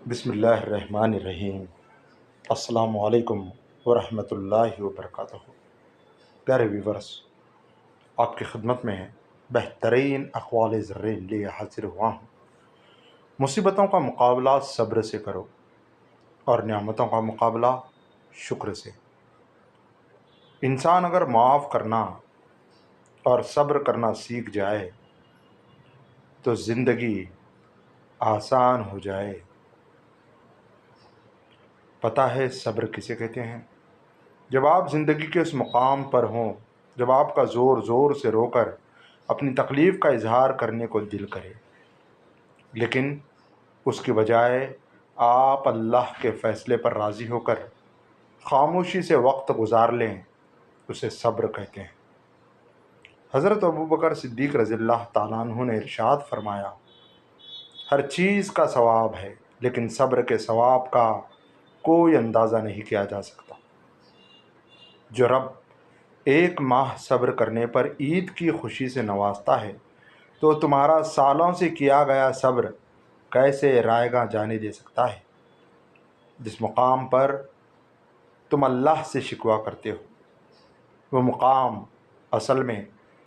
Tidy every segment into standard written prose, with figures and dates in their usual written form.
بسم اللہ الرحمن الرحیم۔ السلام علیکم ورحمۃ اللہ وبرکاتہ۔ پیارے ویورس، آپ کی خدمت میں بہترین اقوال زرین لیے حاضر ہوا ہوں۔ مصیبتوں کا مقابلہ صبر سے کرو اور نعمتوں کا مقابلہ شکر سے۔ انسان اگر معاف کرنا اور صبر کرنا سیکھ جائے تو زندگی آسان ہو جائے۔ پتہ ہے صبر کسے کہتے ہیں؟ جب آپ زندگی کے اس مقام پر ہوں جب آپ کا زور زور سے رو کر اپنی تکلیف کا اظہار کرنے کو دل کرے، لیکن اس کے بجائے آپ اللہ کے فیصلے پر راضی ہو کر خاموشی سے وقت گزار لیں، اسے صبر کہتے ہیں۔ حضرت ابوبکر صدیق رضی اللہ تعالیٰ عنہ نے ارشاد فرمایا، ہر چیز کا ثواب ہے لیکن صبر کے ثواب کا کوئی اندازہ نہیں کیا جا سکتا۔ جو رب ایک ماہ صبر کرنے پر عید کی خوشی سے نوازتا ہے تو تمہارا سالوں سے کیا گیا صبر کیسے رائے گاں جانے دے سکتا ہے؟ جس مقام پر تم اللہ سے شکوہ کرتے ہو وہ مقام اصل میں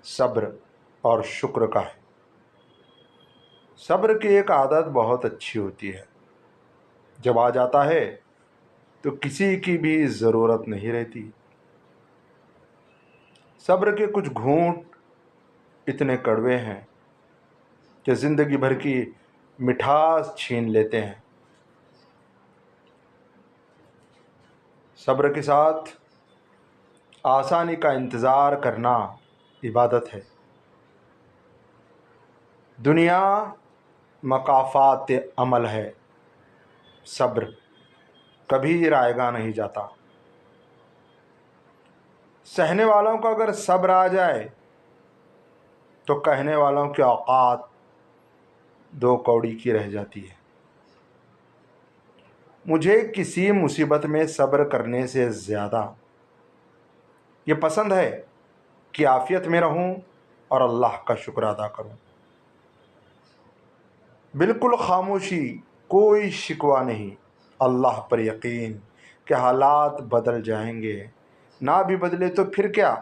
صبر اور شکر کا ہے۔ صبر کی ایک عادت بہت اچھی ہوتی ہے، جب آ جاتا ہے تو کسی کی بھی ضرورت نہیں رہتی۔ صبر کے کچھ گھونٹ اتنے کڑوے ہیں کہ زندگی بھر کی مٹھاس چھین لیتے ہیں۔ صبر کے ساتھ آسانی کا انتظار کرنا عبادت ہے۔ دنیا مکافات عمل ہے، صبر کبھی رائے گاں نہیں جاتا۔ سہنے والوں کو اگر صبر آ جائے تو کہنے والوں کی اوقات دو کوڑی کی رہ جاتی ہے۔ مجھے کسی مصیبت میں صبر کرنے سے زیادہ یہ پسند ہے کہ عافیت میں رہوں اور اللہ کا شکر ادا کروں۔ بالکل خاموشی، کوئی شکوہ نہیں، اللہ پر یقین کہ حالات بدل جائیں گے، نہ بھی بدلے تو پھر کیا،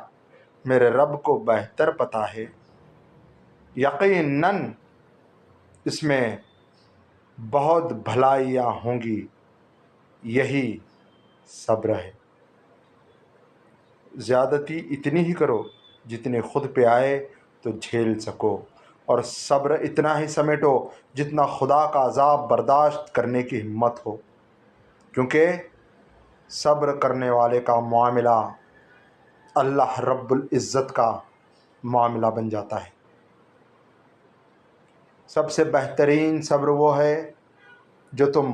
میرے رب کو بہتر پتہ ہے۔ یقیناً اس میں بہت بھلائیاں ہوں گی، یہی صبر ہے۔ زیادتی اتنی ہی کرو جتنی خود پہ آئے تو جھیل سکو، اور صبر اتنا ہی سمیٹو جتنا خدا کا عذاب برداشت کرنے کی ہمت ہو، کیونکہ صبر کرنے والے کا معاملہ اللہ رب العزت کا معاملہ بن جاتا ہے۔ سب سے بہترین صبر وہ ہے جو تم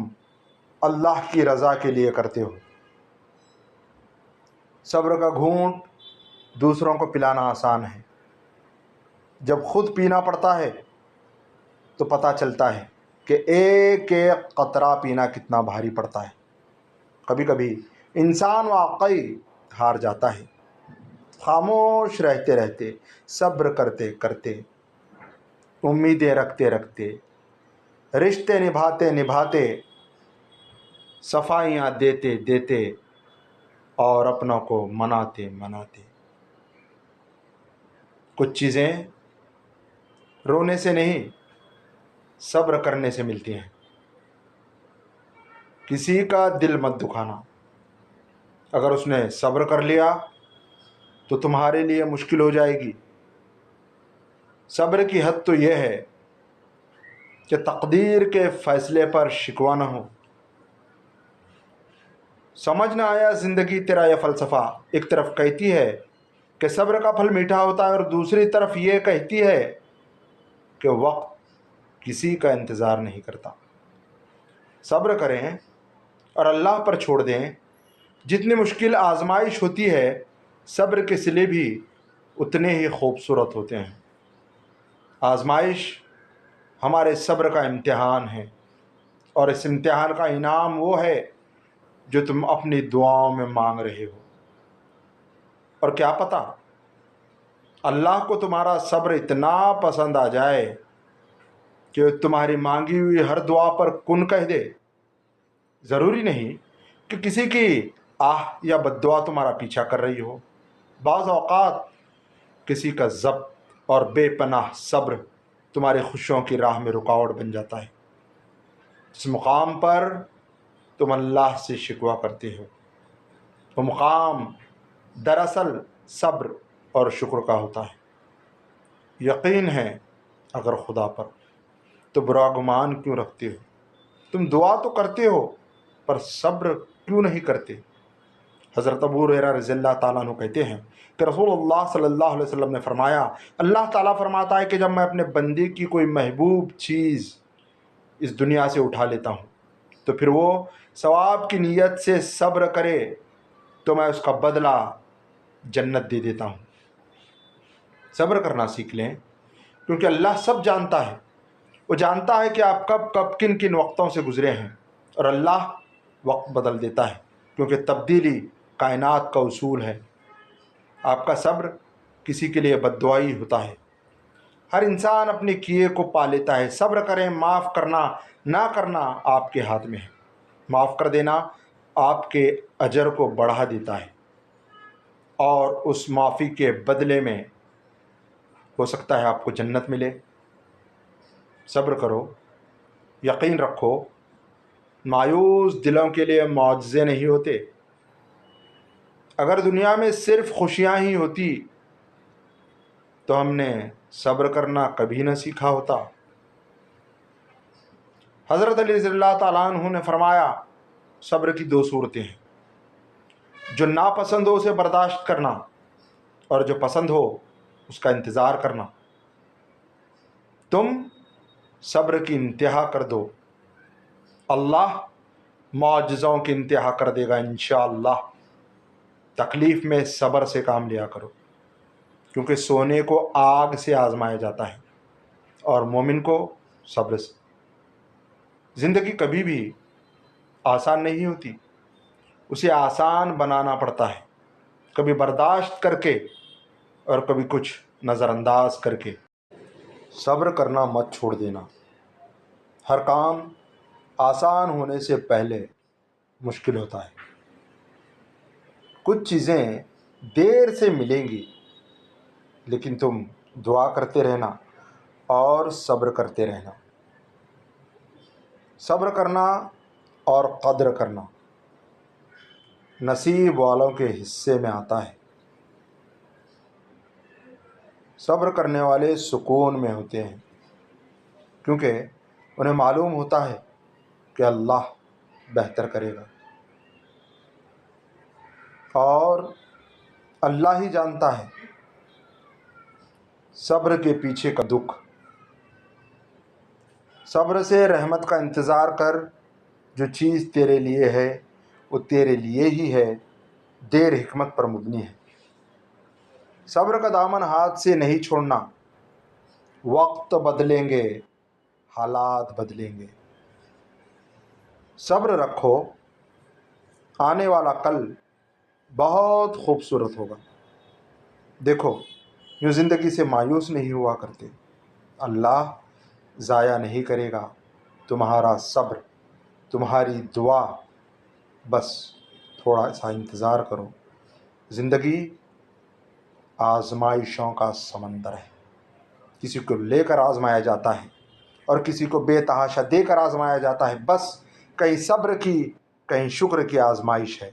اللہ کی رضا کے لیے کرتے ہو۔ صبر کا گھونٹ دوسروں کو پلانا آسان ہے، جب خود پینا پڑتا ہے تو پتہ چلتا ہے کہ ایک ایک قطرہ پینا کتنا بھاری پڑتا ہے۔ کبھی کبھی انسان واقعی ہار جاتا ہے، خاموش رہتے رہتے، صبر کرتے کرتے، امیدیں رکھتے رکھتے، رشتے نبھاتے نبھاتے، صفائیاں دیتے دیتے اور اپنوں کو مناتے مناتے۔ کچھ چیزیں رونے سے نہیں، صبر کرنے سے ملتی ہیں۔ کسی کا دل مت دکھانا، اگر اس نے صبر کر لیا تو تمہارے لیے مشکل ہو جائے گی۔ صبر کی حد تو یہ ہے کہ تقدیر کے فیصلے پر شکوہ نہ ہو۔ سمجھ نہ آیا زندگی تیرا یہ فلسفہ، ایک طرف کہتی ہے کہ صبر کا پھل میٹھا ہوتا ہے اور دوسری طرف یہ کہتی ہے کہ وقت کسی کا انتظار نہیں کرتا۔ صبر کریں اور اللہ پر چھوڑ دیں۔ جتنی مشکل آزمائش ہوتی ہے، صبر کے صلے بھی اتنے ہی خوبصورت ہوتے ہیں۔ آزمائش ہمارے صبر کا امتحان ہے، اور اس امتحان کا انعام وہ ہے جو تم اپنی دعاؤں میں مانگ رہے ہو۔ اور کیا پتہ اللہ کو تمہارا صبر اتنا پسند آ جائے کہ تمہاری مانگی ہوئی ہر دعا پر کن کہہ دے۔ ضروری نہیں کہ کسی کی آہ یا بد دعا تمہارا پیچھا کر رہی ہو۔ بعض اوقات کسی کا ضبط اور بے پناہ صبر تمہاری خوشیوں کی راہ میں رکاوٹ بن جاتا ہے۔ جس مقام پر تم اللہ سے شکوہ کرتے ہو وہ مقام دراصل صبر اور شکر کا ہوتا ہے۔ یقین ہے اگر خدا پر تو برا گمان کیوں رکھتے ہو؟ تم دعا تو کرتے ہو پر صبر کیوں نہیں کرتے؟ حضرت ابو ہریرہ رضی اللہ تعالیٰ عنہ کہتے ہیں کہ رسول اللہ صلی اللہ علیہ وسلم نے فرمایا، اللہ تعالیٰ فرماتا ہے کہ جب میں اپنے بندے کی کوئی محبوب چیز اس دنیا سے اٹھا لیتا ہوں تو پھر وہ ثواب کی نیت سے صبر کرے تو میں اس کا بدلہ جنت دے دیتا ہوں۔ صبر کرنا سیکھ لیں کیونکہ اللہ سب جانتا ہے۔ وہ جانتا ہے کہ آپ کب کن کن وقتوں سے گزرے ہیں، اور اللہ وقت بدل دیتا ہے کیونکہ تبدیلی کائنات کا اصول ہے۔ آپ کا صبر کسی کے لیے بد دعائی ہوتا ہے۔ ہر انسان اپنے کیے کو پا لیتا ہے۔ صبر کریں، معاف کرنا نہ کرنا آپ کے ہاتھ میں ہے۔ معاف کر دینا آپ کے اجر کو بڑھا دیتا ہے، اور اس معافی کے بدلے میں ہو سکتا ہے آپ کو جنت ملے۔ صبر کرو، یقین رکھو، مایوس دلوں کے لیے معجزے نہیں ہوتے۔ اگر دنیا میں صرف خوشیاں ہی ہوتی تو ہم نے صبر کرنا کبھی نہ سیکھا ہوتا۔ حضرت علی رضی اللہ تعالیٰ عنہ نے فرمایا، صبر کی دو صورتیں ہیں، جو ناپسند ہو اسے برداشت کرنا، اور جو پسند ہو اس کا انتظار کرنا۔ تم صبر کی انتہا کر دو، اللہ معجزوں کی انتہا کر دے گا انشاءاللہ۔ تکلیف میں صبر سے کام لیا کرو، کیونکہ سونے کو آگ سے آزمایا جاتا ہے اور مومن کو صبر سے۔ زندگی کبھی بھی آسان نہیں ہوتی، اسے آسان بنانا پڑتا ہے، کبھی برداشت کر کے اور کبھی کچھ نظر انداز کر کے۔ صبر کرنا مت چھوڑ دینا۔ ہر کام آسان ہونے سے پہلے مشکل ہوتا ہے۔ کچھ چیزیں دیر سے ملیں گی، لیکن تم دعا کرتے رہنا اور صبر کرتے رہنا۔ صبر کرنا اور قدر کرنا نصیب والوں کے حصے میں آتا ہے۔ صبر کرنے والے سکون میں ہوتے ہیں کیونکہ انہیں معلوم ہوتا ہے کہ اللہ بہتر کرے گا، اور اللہ ہی جانتا ہے صبر کے پیچھے کا دکھ۔ صبر سے رحمت کا انتظار کر، جو چیز تیرے لیے ہے وہ تیرے لیے ہی ہے، دیر حکمت پر مبنی ہے۔ صبر کا دامن ہاتھ سے نہیں چھوڑنا، وقت بدلیں گے، حالات بدلیں گے۔ صبر رکھو، آنے والا کل بہت خوبصورت ہوگا۔ دیکھو، یوں زندگی سے مایوس نہیں ہوا کرتے، اللہ ضائع نہیں کرے گا تمہارا صبر، تمہاری دعا۔ بس تھوڑا سا انتظار کرو۔ زندگی آزمائشوں کا سمندر ہے، کسی کو لے کر آزمایا جاتا ہے اور کسی کو بے تحاشا دے کر آزمایا جاتا ہے۔ بس کہیں صبر کی کہیں شکر کی آزمائش ہے۔